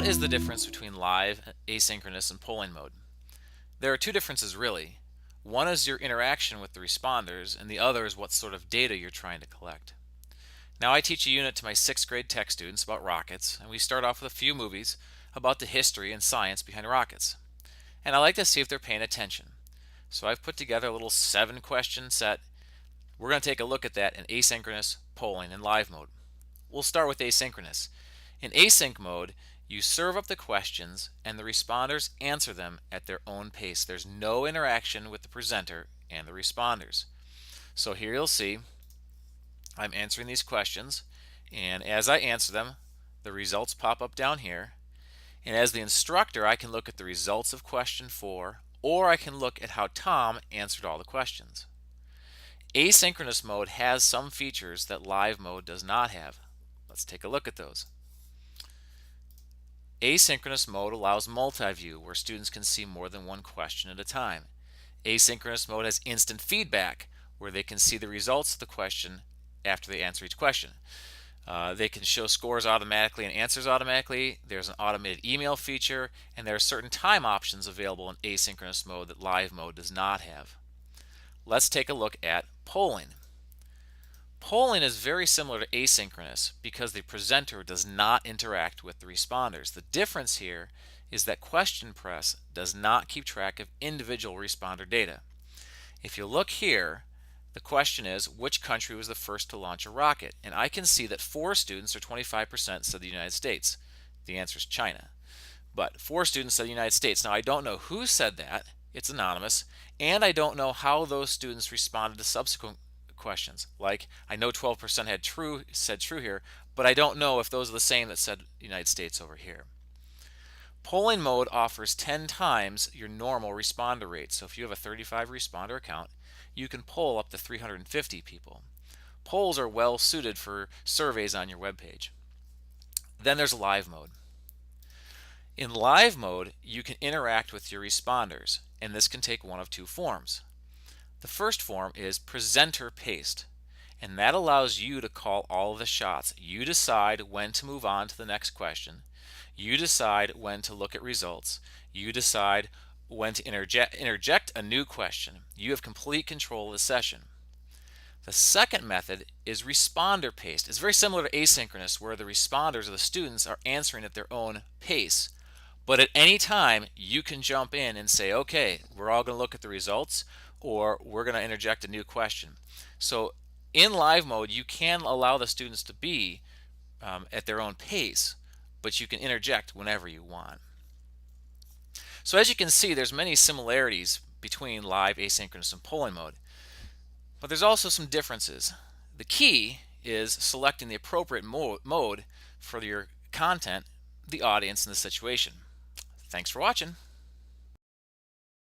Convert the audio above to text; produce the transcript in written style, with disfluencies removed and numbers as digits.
what is the difference between live, asynchronous, and polling mode? There are two differences really. One is your interaction with the responders, and the other is what sort of data you're trying to collect. Now, I teach a unit to my 6th grade tech students about rockets, and we start off with a few movies about the history and science behind rockets. And I like to see if they're paying attention. So I've put together a little 7-question set. We're going to take a look at that in asynchronous, polling, and live mode. We'll start with asynchronous. In async mode, you serve up the questions and the responders answer them at their own pace. There's no interaction with the presenter and the responders. So here you'll see I'm answering these questions, and as I answer them, the results pop up down here. And as the instructor, I can look at the results of question 4, or I can look at how Tom answered all the questions. Asynchronous mode has some features that live mode does not have. Let's take a look at those. Asynchronous mode allows multi-view, where students can see more than one question at a time. Asynchronous mode has instant feedback, where they can see the results of the question after they answer each question. They can show scores automatically and answers automatically. There's an automated email feature, and there are certain time options available in asynchronous mode that live mode does not have. Let's take a look at polling. Polling is very similar to asynchronous because the presenter does not interact with the responders. The difference here is that QuestionPress does not keep track of individual responder data. If you look here, the question is, which country was the first to launch a rocket? And I can see that 4 students, or 25%, said the United States. The answer is China. But 4 students said the United States. Now, I don't know who said that. It's anonymous. And I don't know how those students responded to subsequent questions. Like, I know 12% said true here, but I don't know if those are the same that said United States over here. Polling mode offers 10 times your normal responder rate. So if you have a 35 responder account, you can poll up to 350 people. Polls are well suited for surveys on your web page. Then there's live mode. In live mode, you can interact with your responders, and this can take one of 2 forms. The first form is presenter paced, and that allows you to call all of the shots. You decide when to move on to the next question. You decide when to look at results. You decide when to interject a new question. You have complete control of the session. The second method is responder paced. It's very similar to asynchronous, where the responders or the students are answering at their own pace. But at any time, you can jump in and say, okay, we're all going to look at the results, or we're going to interject a new question. So in live mode, you can allow the students to be at their own pace, but you can interject whenever you want. So as you can see, there's many similarities between live, asynchronous, and polling mode, but there's also some differences. The key is selecting the appropriate mode for your content, the audience, and the situation. Thanks for watching.